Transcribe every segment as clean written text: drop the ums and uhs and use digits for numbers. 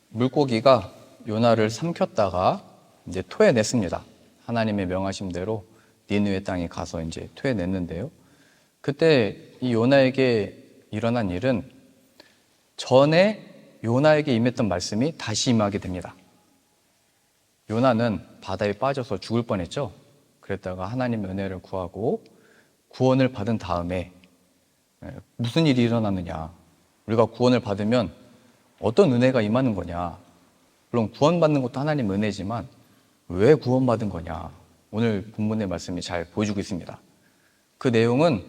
물고기가 요나를 삼켰다가 이제 토해냈습니다. 하나님의 명하심대로 니느웨 땅에 가서 이제 토해냈는데요. 그때 이 요나에게 일어난 일은 전에 요나에게 임했던 말씀이 다시 임하게 됩니다. 요나는 바다에 빠져서 죽을 뻔했죠. 그랬다가 하나님의 은혜를 구하고 구원을 받은 다음에 무슨 일이 일어났느냐, 우리가 구원을 받으면 어떤 은혜가 임하는 거냐, 물론 구원받는 것도 하나님 은혜지만 왜 구원받은 거냐, 오늘 본문의 말씀이 잘 보여주고 있습니다. 그 내용은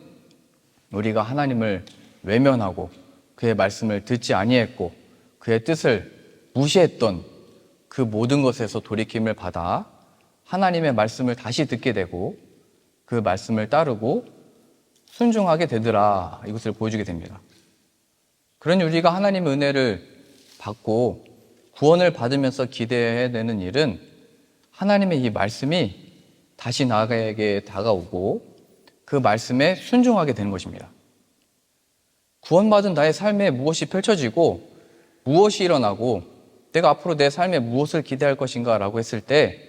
우리가 하나님을 외면하고 그의 말씀을 듣지 아니했고 그의 뜻을 무시했던 그 모든 것에서 돌이킴을 받아 하나님의 말씀을 다시 듣게 되고 그 말씀을 따르고 순종하게 되더라, 이것을 보여주게 됩니다. 그러니 우리가 하나님의 은혜를 받고 구원을 받으면서 기대해야 되는 일은 하나님의 이 말씀이 다시 나에게 다가오고 그 말씀에 순종하게 되는 것입니다. 구원받은 나의 삶에 무엇이 펼쳐지고 무엇이 일어나고 내가 앞으로 내 삶에 무엇을 기대할 것인가 라고 했을 때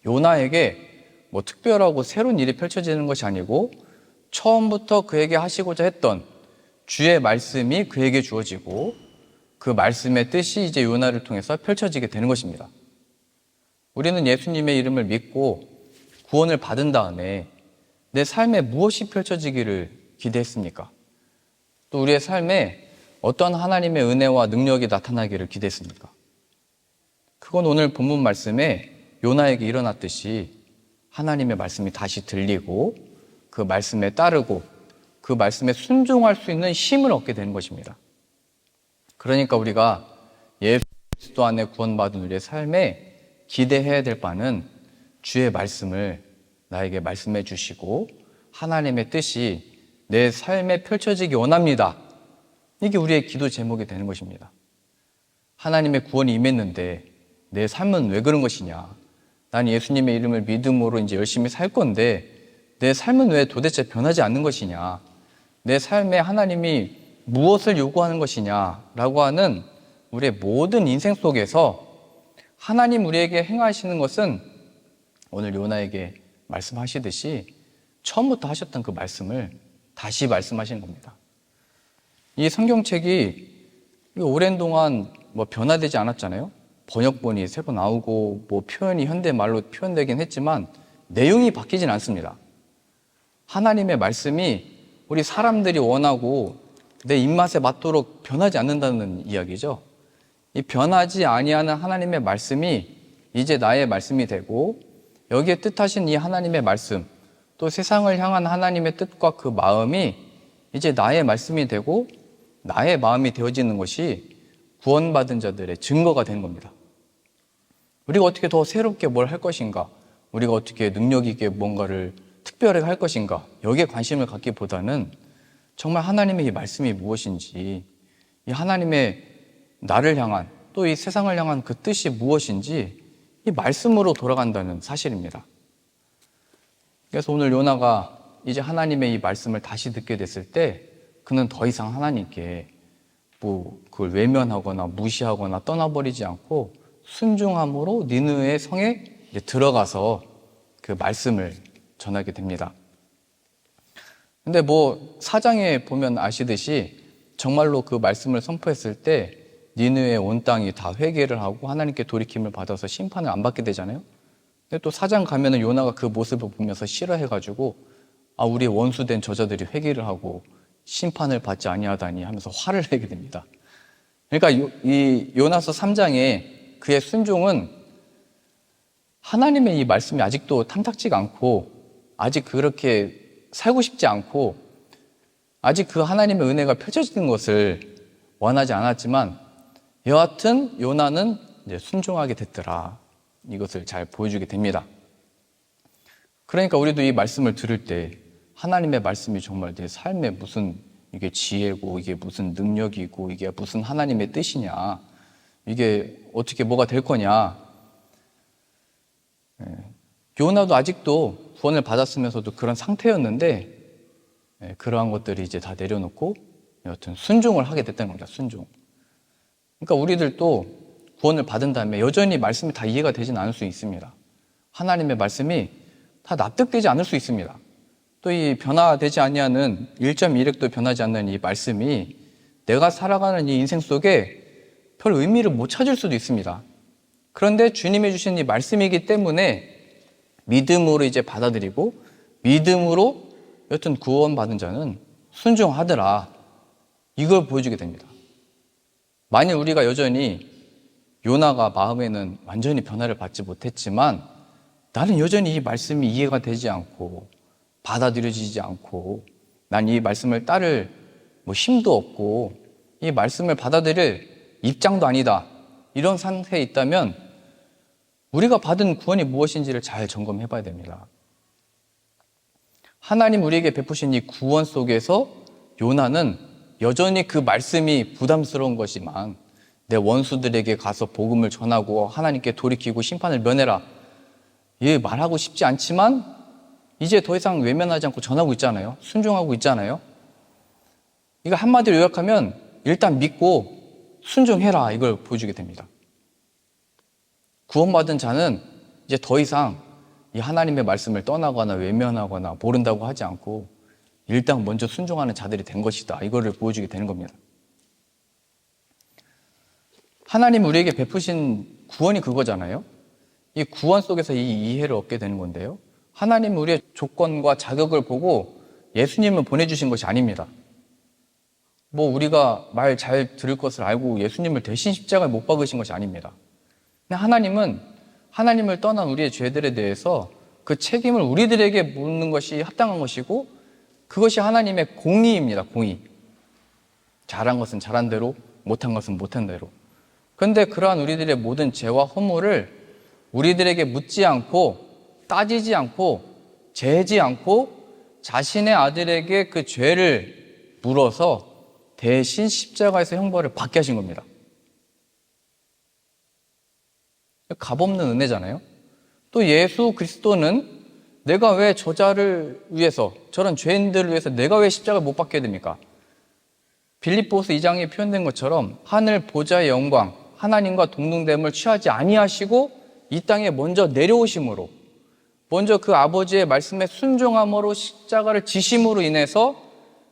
요나에게 뭐 특별하고 새로운 일이 펼쳐지는 것이 아니고 처음부터 그에게 하시고자 했던 주의 말씀이 그에게 주어지고 그 말씀의 뜻이 이제 요나를 통해서 펼쳐지게 되는 것입니다. 우리는 예수님의 이름을 믿고 구원을 받은 다음에 내 삶에 무엇이 펼쳐지기를 기대했습니까? 또 우리의 삶에 어떤 하나님의 은혜와 능력이 나타나기를 기대했습니까? 그건 오늘 본문 말씀에 요나에게 일어났듯이 하나님의 말씀이 다시 들리고 그 말씀에 따르고 그 말씀에 순종할 수 있는 힘을 얻게 되는 것입니다. 그러니까 우리가 예수 그리스도 안에 구원받은 우리의 삶에 기대해야 될 바는 주의 말씀을 나에게 말씀해 주시고 하나님의 뜻이 내 삶에 펼쳐지기 원합니다. 이게 우리의 기도 제목이 되는 것입니다. 하나님의 구원이 임했는데 내 삶은 왜 그런 것이냐? 난 예수님의 이름을 믿음으로 이제 열심히 살 건데 내 삶은 왜 도대체 변하지 않는 것이냐? 내 삶에 하나님이 무엇을 요구하는 것이냐라고 하는 우리의 모든 인생 속에서 하나님 우리에게 행하시는 것은 오늘 요나에게 말씀하시듯이 처음부터 하셨던 그 말씀을 다시 말씀하시는 겁니다. 이 성경책이 오랜 동안 뭐 변화되지 않았잖아요. 번역본이 새로 나오고 뭐 표현이 현대말로 표현되긴 했지만 내용이 바뀌진 않습니다. 하나님의 말씀이 우리 사람들이 원하고 내 입맛에 맞도록 변하지 않는다는 이야기죠. 이 변하지 아니하는 하나님의 말씀이 이제 나의 말씀이 되고 여기에 뜻하신 이 하나님의 말씀, 또 세상을 향한 하나님의 뜻과 그 마음이 이제 나의 말씀이 되고 나의 마음이 되어지는 것이 구원받은 자들의 증거가 되는 겁니다. 우리가 어떻게 더 새롭게 뭘 할 것인가, 우리가 어떻게 능력 있게 뭔가를 특별하게 할 것인가, 여기에 관심을 갖기보다는 정말 하나님의 이 말씀이 무엇인지, 이 하나님의 나를 향한 또 이 세상을 향한 그 뜻이 무엇인지 이 말씀으로 돌아간다는 사실입니다. 그래서 오늘 요나가 이제 하나님의 이 말씀을 다시 듣게 됐을 때 그는 더 이상 하나님께 뭐 그걸 외면하거나 무시하거나 떠나버리지 않고 순종함으로 니느웨 성에 이제 들어가서 그 말씀을 전하게 됩니다. 근데 뭐 사장에 보면 아시듯이 정말로 그 말씀을 선포했을 때 니느웨 온 땅이 다 회개를 하고 하나님께 돌이킴을 받아서 심판을 안 받게 되잖아요. 근데 또 사장 가면은 요나가 그 모습을 보면서 싫어해가지고 우리의 원수된 저자들이 회개를 하고 심판을 받지 아니하다니 하면서 화를 내게 됩니다. 그러니까 이 요나서 3장에 그의 순종은 하나님의 이 말씀이 아직도 탐탁지가 않고 아직 그렇게 살고 싶지 않고 아직 그 하나님의 은혜가 펼쳐지는 것을 원하지 않았지만 여하튼 요나는 이제 순종하게 됐더라, 이것을 잘 보여주게 됩니다. 그러니까 우리도 이 말씀을 들을 때 하나님의 말씀이 정말 내 삶에 무슨 이게 지혜고 이게 무슨 능력이고 이게 무슨 하나님의 뜻이냐, 이게 어떻게 뭐가 될 거냐. 요나도 아직도 구원을 받았으면서도 그런 상태였는데 그러한 것들이 이제 다 내려놓고 여하튼 순종을 하게 됐다는 겁니다. 순종. 그러니까 우리들도 구원을 받은 다음에 여전히 말씀이 다 이해가 되지는 않을 수 있습니다. 하나님의 말씀이 다 납득되지 않을 수 있습니다. 또 이 변화되지 아니하는 1.1획도 변하지 않는 이 말씀이 내가 살아가는 이 인생 속에 별 의미를 못 찾을 수도 있습니다. 그런데 주님이 주신 이 말씀이기 때문에 믿음으로 이제 받아들이고 믿음으로 여튼 구원받은 자는 순종하더라. 이걸 보여주게 됩니다. 만일 우리가 여전히 요나가 마음에는 완전히 변화를 받지 못했지만 나는 여전히 이 말씀이 이해가 되지 않고 받아들여지지 않고 난 이 말씀을 따를 힘도 없고 이 말씀을 받아들일 입장도 아니다. 이런 상태에 있다면 우리가 받은 구원이 무엇인지를 잘 점검해 봐야 됩니다. 하나님 우리에게 베푸신 이 구원 속에서 요나는 여전히 그 말씀이 부담스러운 것이지만 내 원수들에게 가서 복음을 전하고 하나님께 돌이키고 심판을 면해라. 예, 말하고 싶지 않지만 이제 더 이상 외면하지 않고 전하고 있잖아요. 순종하고 있잖아요. 이거 한마디로 요약하면 일단 믿고 순종해라. 이걸 보여주게 됩니다. 구원받은 자는 이제 더 이상 이 하나님의 말씀을 떠나거나 외면하거나 모른다고 하지 않고 일단 먼저 순종하는 자들이 된 것이다. 이거를 보여주게 되는 겁니다. 하나님 우리에게 베푸신 구원이 그거잖아요. 이 구원 속에서 이 이해를 얻게 되는 건데요. 하나님 우리의 조건과 자격을 보고 예수님을 보내주신 것이 아닙니다. 우리가 말 잘 들을 것을 알고 예수님을 대신 십자가에 못 박으신 것이 아닙니다. 근데 하나님은 하나님을 떠난 우리의 죄들에 대해서 그 책임을 우리들에게 묻는 것이 합당한 것이고 그것이 하나님의 공의입니다. 공의. 잘한 것은 잘한 대로, 못한 것은 못한 대로. 그런데 그러한 우리들의 모든 죄와 허물을 우리들에게 묻지 않고 따지지 않고 재지 않고 자신의 아들에게 그 죄를 물어서 대신 십자가에서 형벌을 받게 하신 겁니다. 값없는 은혜잖아요. 또 예수 그리스도는 내가 왜 저자를 위해서 저런 죄인들을 위해서 내가 왜 십자가를 못 받게 됩니까? 빌립보서 2장에 표현된 것처럼 하늘 보좌의 영광 하나님과 동등됨을 취하지 아니하시고 이 땅에 먼저 내려오심으로 먼저 그 아버지의 말씀에 순종함으로 십자가를 지심으로 인해서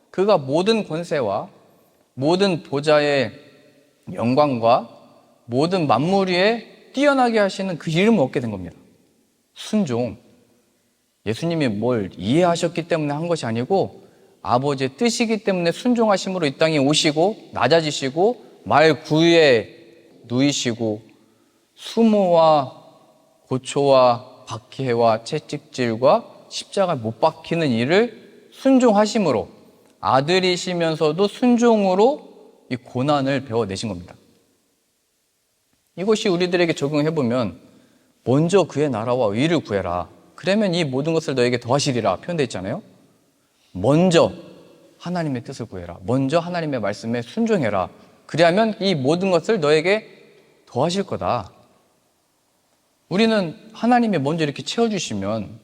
그가 모든 권세와 모든 보좌의 영광과 모든 만물 위에 뛰어나게 하시는 그 이름을 얻게 된 겁니다. 순종. 예수님이 뭘 이해하셨기 때문에 한 것이 아니고 아버지의 뜻이기 때문에 순종하심으로 이 땅에 오시고 낮아지시고 말 구유에 누이시고 수모와 고초와 박해와 채찍질과 십자가에 못 박히는 일을 순종하심으로 아들이시면서도 순종으로 이 고난을 배워내신 겁니다. 이것이 우리들에게 적용해보면 먼저 그의 나라와 의를 구해라. 그러면 이 모든 것을 너에게 더하시리라 표현되어 있잖아요. 먼저 하나님의 뜻을 구해라. 먼저 하나님의 말씀에 순종해라. 그리하면 이 모든 것을 너에게 더하실 거다. 우리는 하나님이 먼저 이렇게 채워주시면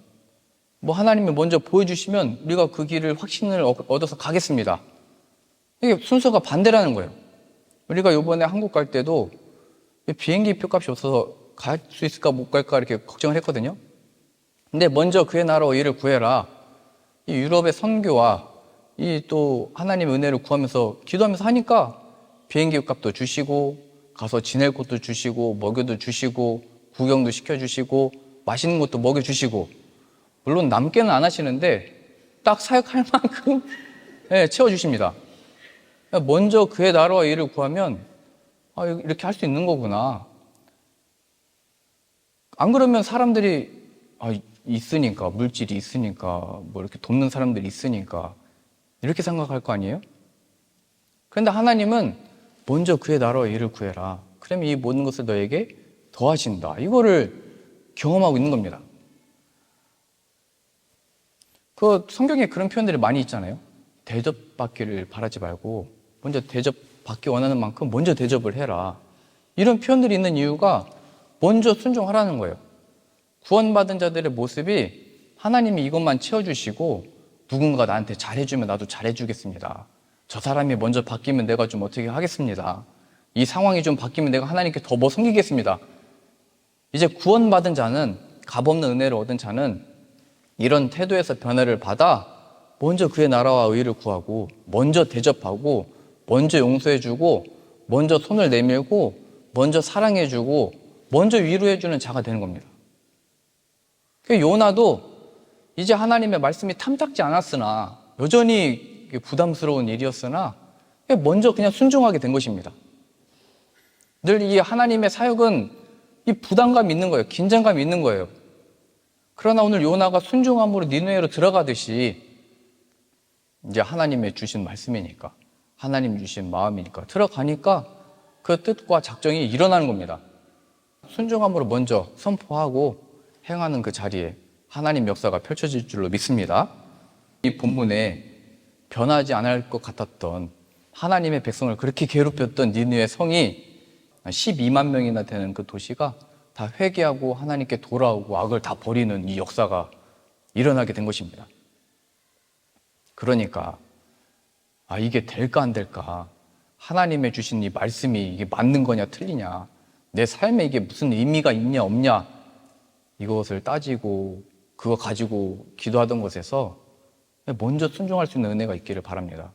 하나님이 먼저 보여주시면 우리가 그 길을 확신을 얻어서 가겠습니다. 이게 순서가 반대라는 거예요. 우리가 이번에 한국 갈 때도 비행기 표값이 없어서 갈 수 있을까 못 갈까 이렇게 걱정을 했거든요. 근데 먼저 그의 나라와 의를 구해라. 이 유럽의 선교와 이 또 하나님의 은혜를 구하면서 기도하면서 하니까 비행기 값도 주시고 가서 지낼 곳도 주시고 먹여도 주시고 구경도 시켜주시고 맛있는 것도 먹여주시고 물론 남게는 안 하시는데 딱 사역할 만큼 채워주십니다. 먼저 그의 나라와 일을 구하면 이렇게 할 수 있는 거구나. 안 그러면 사람들이 있으니까 물질이 있으니까 이렇게 돕는 사람들이 있으니까 이렇게 생각할 거 아니에요? 그런데 하나님은 먼저 그의 나라와 일을 구해라. 그러면 이 모든 것을 너에게 더하신다. 이거를 경험하고 있는 겁니다. 성경에 그런 표현들이 많이 있잖아요. 대접받기를 바라지 말고 먼저 대접받기 원하는 만큼 먼저 대접을 해라. 이런 표현들이 있는 이유가 먼저 순종하라는 거예요. 구원받은 자들의 모습이 하나님이 이것만 채워주시고 누군가 나한테 잘해주면 나도 잘해주겠습니다. 저 사람이 먼저 바뀌면 내가 좀 어떻게 하겠습니다. 이 상황이 좀 바뀌면 내가 하나님께 더 뭐 섬기겠습니다. 이제 구원받은 자는, 값없는 은혜를 얻은 자는 이런 태도에서 변화를 받아 먼저 그의 나라와 의를 구하고, 먼저 대접하고, 먼저 용서해주고, 먼저 손을 내밀고, 먼저 사랑해주고, 먼저 위로해주는 자가 되는 겁니다. 요나도 이제 하나님의 말씀이 탐탁지 않았으나, 여전히 부담스러운 일이었으나 먼저 그냥 순종하게 된 것입니다. 늘 이 하나님의 사역은 이 부담감이 있는 거예요. 긴장감이 있는 거예요. 그러나 오늘 요나가 순종함으로 니느웨로 들어가듯이 이제 하나님의 주신 말씀이니까, 하나님 주신 마음이니까 들어가니까 그 뜻과 작정이 일어나는 겁니다. 순종함으로 먼저 선포하고 행하는 그 자리에 하나님 역사가 펼쳐질 줄로 믿습니다. 이 본문에 변하지 않을 것 같았던, 하나님의 백성을 그렇게 괴롭혔던 니느웨 성이 12만 명이나 되는 그 도시가 다 회개하고 하나님께 돌아오고 악을 다 버리는 이 역사가 일어나게 된 것입니다. 그러니까 이게 될까 안 될까, 하나님의 주신 이 말씀이 이게 맞는 거냐 틀리냐, 내 삶에 이게 무슨 의미가 있냐 없냐, 이것을 따지고 그거 가지고 기도하던 것에서 먼저 순종할 수 있는 은혜가 있기를 바랍니다.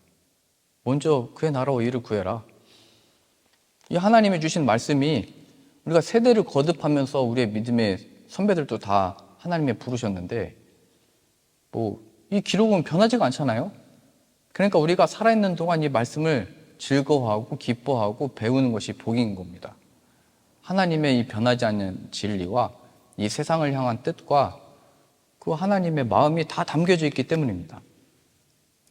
먼저 그의 나라와 의를 구해라. 이 하나님이 주신 말씀이, 우리가 세대를 거듭하면서 우리의 믿음의 선배들도 다 하나님의 부르셨는데 이 기록은 변하지가 않잖아요. 그러니까 우리가 살아있는 동안 이 말씀을 즐거워하고 기뻐하고 배우는 것이 복인 겁니다. 하나님의 이 변하지 않는 진리와 이 세상을 향한 뜻과 그 하나님의 마음이 다 담겨져 있기 때문입니다.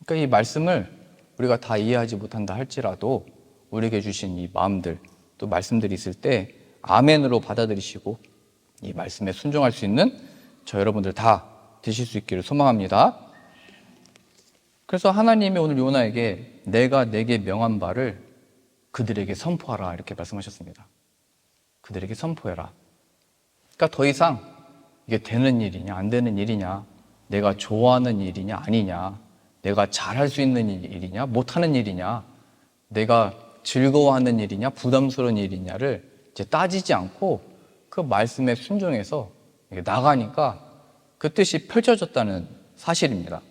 그러니까 이 말씀을 우리가 다 이해하지 못한다 할지라도 우리에게 주신 이 마음들, 또 말씀들이 있을 때 아멘으로 받아들이시고 이 말씀에 순종할 수 있는 저 여러분들 다 되실 수 있기를 소망합니다. 그래서 하나님이 오늘 요나에게 내가 내게 명한 바를 그들에게 선포하라, 이렇게 말씀하셨습니다. 그들에게 선포해라. 그러니까 더 이상 이게 되는 일이냐 안 되는 일이냐, 내가 좋아하는 일이냐 아니냐, 내가 잘할 수 있는 일이냐 못하는 일이냐, 내가 즐거워하는 일이냐 부담스러운 일이냐를 이제 따지지 않고 그 말씀에 순종해서 나가니까 그 뜻이 펼쳐졌다는 사실입니다.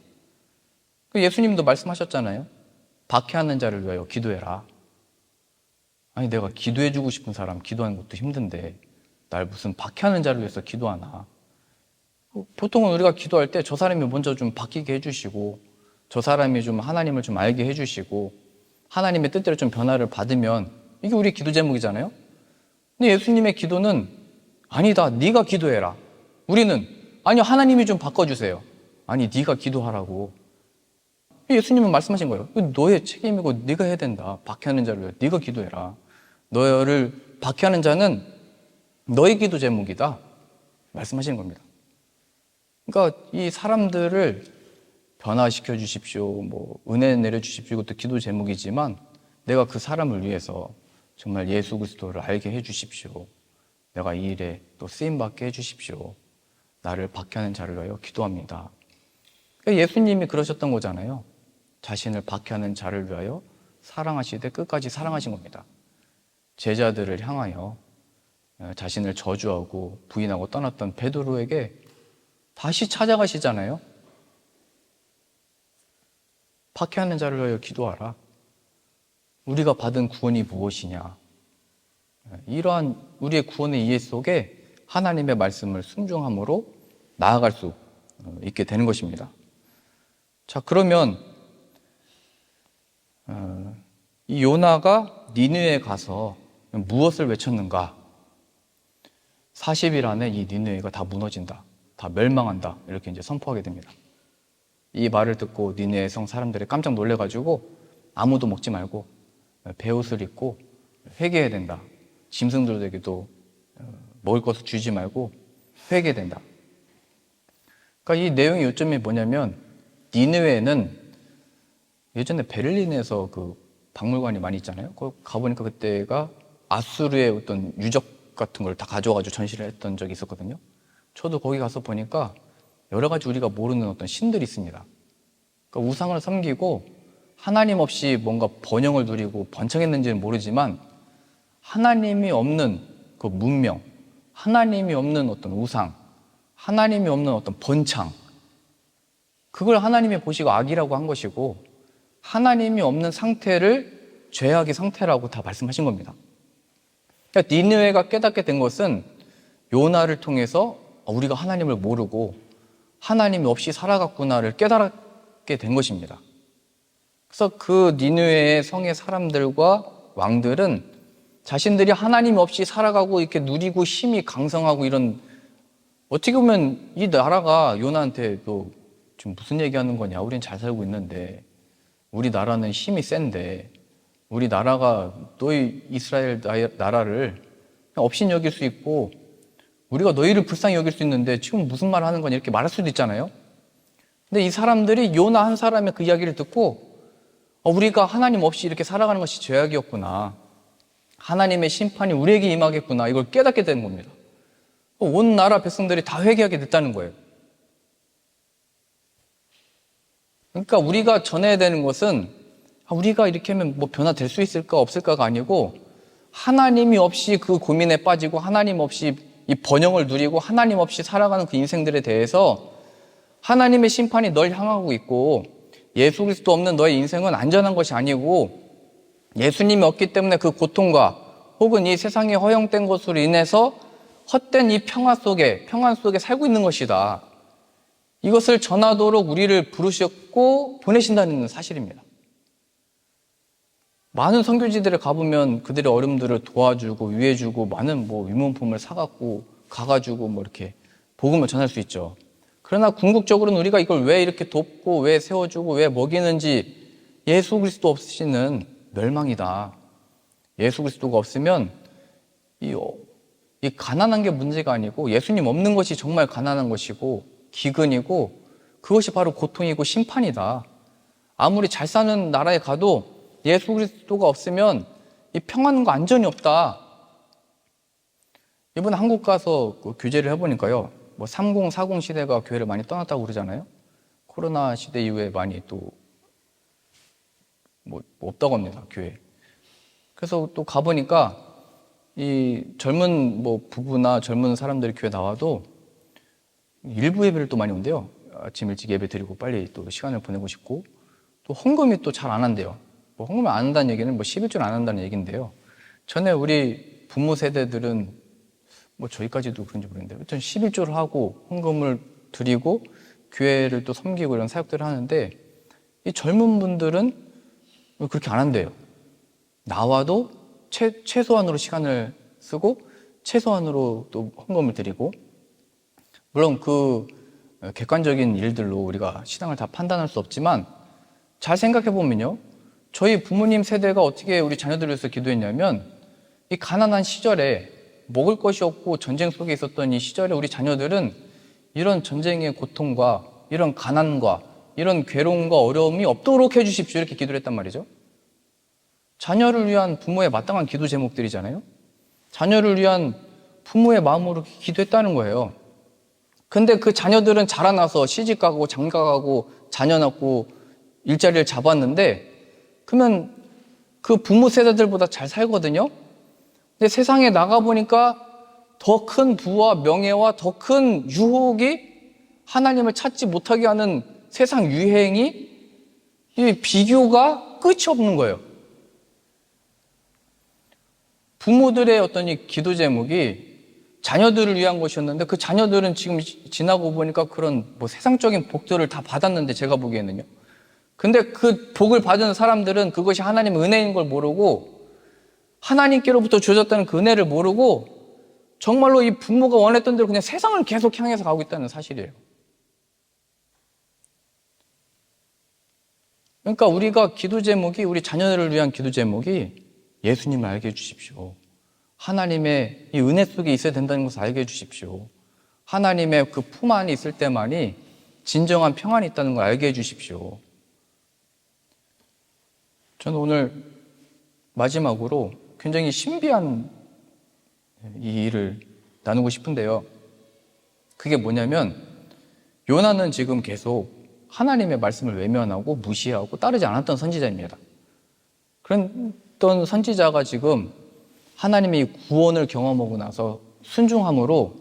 예수님도 말씀하셨잖아요. 박해하는 자를 위하여 기도해라. 아니, 내가 기도해주고 싶은 사람 기도하는 것도 힘든데 날 무슨 박해하는 자를 위해서 기도하나. 보통은 우리가 기도할 때 저 사람이 먼저 좀 바뀌게 해주시고, 저 사람이 좀 하나님을 좀 알게 해주시고, 하나님의 뜻대로 좀 변화를 받으면 이게 우리 기도 제목이잖아요. 근데 예수님의 기도는 아니다, 네가 기도해라. 우리는 아니요, 하나님이 좀 바꿔주세요. 아니, 네가 기도하라고. 예수님은 말씀하신 거예요. 너의 책임이고 네가 해야 된다. 박해하는 자를 위해 네가 기도해라. 너를 박해하는 자는 너의 기도 제목이다, 말씀하시는 겁니다. 그러니까 이 사람들을 변화시켜 주십시오, 은혜 내려 주십시오, 이것도 기도 제목이지만 내가 그 사람을 위해서 정말 예수 그리스도를 알게 해 주십시오. 내가 이 일에 또 쓰임 받게 해 주십시오. 나를 박해하는 자를 위하여 기도합니다. 그러니까 예수님이 그러셨던 거잖아요. 자신을 박해하는 자를 위하여 사랑하시되 끝까지 사랑하신 겁니다. 제자들을 향하여 자신을 저주하고 부인하고 떠났던 베드로에게 다시 찾아가시잖아요. 박해하는 자를 위하여 기도하라. 우리가 받은 구원이 무엇이냐. 이러한 우리의 구원의 이해 속에 하나님의 말씀을 순종함으로 나아갈 수 있게 되는 것입니다. 자, 그러면 이 요나가 니느웨에 가서 무엇을 외쳤는가? 40일 안에 이 니느웨가 다 무너진다, 다 멸망한다, 이렇게 이제 선포하게 됩니다. 이 말을 듣고 니느웨 성 사람들이 깜짝 놀래가지고 아무도 먹지 말고 베옷을 입고 회개해야 된다. 짐승들에게도 먹을 것을 주지 말고 회개해야 된다. 그러니까 이 내용의 요점이 뭐냐면, 니느웨는 예전에 베를린에서 그 박물관이 많이 있잖아요. 거기 가보니까 그때가 아수르의 어떤 유적 같은 걸 다 가져와가지고 전시를 했던 적이 있었거든요. 저도 거기 가서 보니까 여러 가지 우리가 모르는 어떤 신들이 있습니다. 그러니까 우상을 섬기고 하나님 없이 뭔가 번영을 누리고 번창했는지는 모르지만 하나님이 없는 그 문명, 하나님이 없는 어떤 우상, 하나님이 없는 어떤 번창, 그걸 하나님이 보시고 악이라고 한 것이고, 하나님이 없는 상태를 죄악의 상태라고 다 말씀하신 겁니다. 그러니까 니느웨가 깨닫게 된 것은 요나를 통해서 우리가 하나님을 모르고 하나님이 없이 살아갔구나를 깨달게 된 것입니다. 그래서 그 니느웨의 성의 사람들과 왕들은 자신들이 하나님 없이 살아가고 이렇게 누리고 힘이 강성하고 이런, 어떻게 보면 이 나라가 요나한테 너 지금 무슨 얘기하는 거냐, 우린 잘 살고 있는데, 우리 나라는 힘이 센데, 우리 나라가 너희 이스라엘 나라를 없인 여길 수 있고 우리가 너희를 불쌍히 여길 수 있는데 지금 무슨 말 하는 거냐, 이렇게 말할 수도 있잖아요. 근데 이 사람들이 요나 한 사람의 그 이야기를 듣고 우리가 하나님 없이 이렇게 살아가는 것이 죄악이었구나, 하나님의 심판이 우리에게 임하겠구나, 이걸 깨닫게 되는 겁니다. 온 나라 백성들이 다 회개하게 됐다는 거예요. 그러니까 우리가 전해야 되는 것은 우리가 이렇게 하면 뭐 변화될 수 있을까 없을까가 아니고, 하나님이 없이 그 고민에 빠지고 하나님 없이 이 번영을 누리고 하나님 없이 살아가는 그 인생들에 대해서 하나님의 심판이 널 향하고 있고, 예수 그리스도 없는 너의 인생은 안전한 것이 아니고 예수님이 없기 때문에 그 고통과 혹은 이 세상에 허용된 것으로 인해서 헛된 이 평안 속에 살고 있는 것이다. 이것을 전하도록 우리를 부르셨고 보내신다는 사실입니다. 많은 선교지들에 가보면 그들의 어려움들을 도와주고 위해주고 많은 뭐 위문품을 사갖고 가가지고 뭐 이렇게 복음을 전할 수 있죠. 그러나 궁극적으로는 우리가 이걸 왜 이렇게 돕고 왜 세워주고 왜 먹이는지, 예수 그리스도 없이는 멸망이다. 예수 그리스도가 없으면 이 가난한 게 문제가 아니고 예수님 없는 것이 정말 가난한 것이고 기근이고, 그것이 바로 고통이고 심판이다. 아무리 잘 사는 나라에 가도 예수 그리스도가 없으면 이 평안과 안전이 없다. 이번에 한국 가서 그 교제를 해보니까요, 뭐 30, 40 시대가 교회를 많이 떠났다고 그러잖아요. 코로나 시대 이후에 많이 또 뭐 없다고 합니다, 교회. 그래서 또 가보니까 이 젊은 뭐 부부나 젊은 사람들이 교회 나와도 일부 예배를 또 많이 온대요. 아침 일찍 예배 드리고 빨리 또 시간을 보내고 싶고, 또 헌금이 또 잘 안 한대요. 뭐 헌금을 안 한다는 얘기는 뭐 11조를 안 한다는 얘기인데요. 전에 우리 부모 세대들은 뭐 저희까지도 그런지 모르겠는데 일단 11조를 하고 헌금을 드리고 교회를 또 섬기고 이런 사역들을 하는데, 이 젊은 분들은 그렇게 안 한대요. 나와도 최소한으로 시간을 쓰고 최소한으로 또 헌금을 드리고, 물론 그 객관적인 일들로 우리가 신앙을 다 판단할 수 없지만 잘 생각해 보면요, 저희 부모님 세대가 어떻게 우리 자녀들을 위해서 기도했냐면, 이 가난한 시절에 먹을 것이 없고 전쟁 속에 있었던 이 시절에 우리 자녀들은 이런 전쟁의 고통과 이런 가난과 이런 괴로움과 어려움이 없도록 해주십시오, 이렇게 기도를 했단 말이죠. 자녀를 위한 부모의 마땅한 기도 제목들이잖아요. 자녀를 위한 부모의 마음으로 기도했다는 거예요. 근데 그 자녀들은 자라나서 시집 가고 장가 가고 자녀 낳고 일자리를 잡았는데, 그러면 그 부모 세대들보다 잘 살거든요. 근데 세상에 나가보니까 더 큰 부와 명예와 더 큰 유혹이 하나님을 찾지 못하게 하는 세상 유행이, 이 비교가 끝이 없는 거예요. 부모들의 어떤 이 기도 제목이 자녀들을 위한 것이었는데, 그 자녀들은 지금 지나고 보니까 그런 뭐 세상적인 복들을 다 받았는데, 제가 보기에는요. 근데 그 복을 받은 사람들은 그것이 하나님의 은혜인 걸 모르고, 하나님께로부터 주어졌다는 그 은혜를 모르고 정말로 이 부모가 원했던 대로 그냥 세상을 계속 향해서 가고 있다는 사실이에요. 그러니까 우리가 기도 제목이, 우리 자녀들을 위한 기도 제목이 예수님을 알게 해주십시오. 하나님의 이 은혜 속에 있어야 된다는 것을 알게 해주십시오. 하나님의 그 품 안에 있을 때만이 진정한 평안이 있다는 걸 알게 해주십시오. 저는 오늘 마지막으로 굉장히 신비한 이 일을 나누고 싶은데요. 그게 뭐냐면, 요나는 지금 계속 하나님의 말씀을 외면하고 무시하고 따르지 않았던 선지자입니다. 그랬던 선지자가 지금 하나님의 구원을 경험하고 나서 순종함으로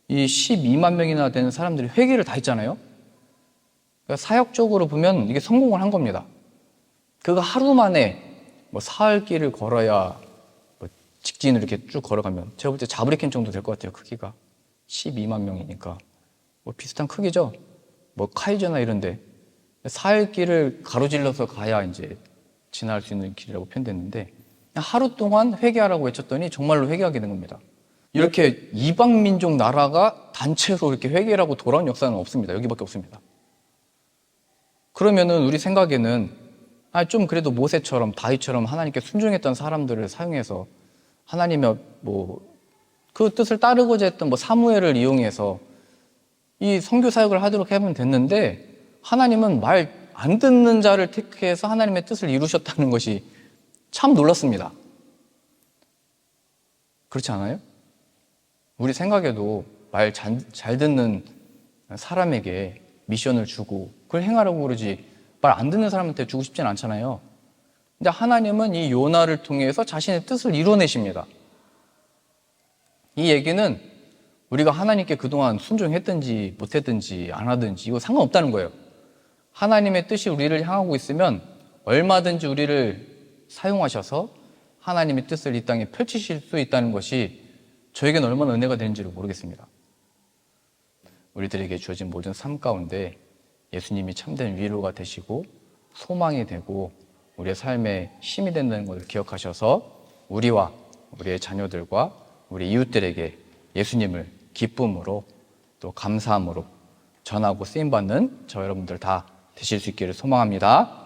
이 12만 명이나 되는 사람들이 회개를 다 했잖아요. 그러니까 사역적으로 보면 이게 성공을 한 겁니다. 그가 하루 만에 뭐 사흘 길을 걸어야 뭐 직진으로 이렇게 쭉 걸어가면 제가 볼 때 자브리켄 정도 될 것 같아요. 크기가 12만 명이니까 뭐 비슷한 크기죠. 뭐 카이저나 이런데 사흘 길을 가로질러서 가야 이제 지나갈 수 있는 길이라고 표현됐는데 하루 동안 회개하라고 외쳤더니 정말로 회개하게 된 겁니다. 이렇게 이방 민족 나라가 단체로 이렇게 회개하고 돌아온 역사는 없습니다. 여기밖에 없습니다. 그러면은 우리 생각에는 좀 그래도 모세처럼 다윗처럼 하나님께 순종했던 사람들을 사용해서 하나님의 뭐 그 뜻을 따르고자 했던 뭐 사무엘을 이용해서 이 선교 사역을 하도록 하면 됐는데 하나님은 말 안 듣는 자를 택해서 하나님의 뜻을 이루셨다는 것이 참 놀랐습니다. 그렇지 않아요? 우리 생각에도 말 잘 듣는 사람에게 미션을 주고 그걸 행하라고 그러지 말 안 듣는 사람한테 주고 싶진 않잖아요. 근데 하나님은 이 요나를 통해서 자신의 뜻을 이뤄내십니다. 이 얘기는 우리가 하나님께 그동안 순종했든지 못했든지 안 하든지 이거 상관없다는 거예요. 하나님의 뜻이 우리를 향하고 있으면 얼마든지 우리를 사용하셔서 하나님의 뜻을 이 땅에 펼치실 수 있다는 것이 저에게는 얼마나 은혜가 되는지를 모르겠습니다. 우리들에게 주어진 모든 삶 가운데 예수님이 참된 위로가 되시고 소망이 되고 우리의 삶에 힘이 된다는 것을 기억하셔서 우리와 우리의 자녀들과 우리 이웃들에게 예수님을 기쁨으로 또 감사함으로 전하고 쓰임받는 저 여러분들 다 되실 수 있기를 소망합니다.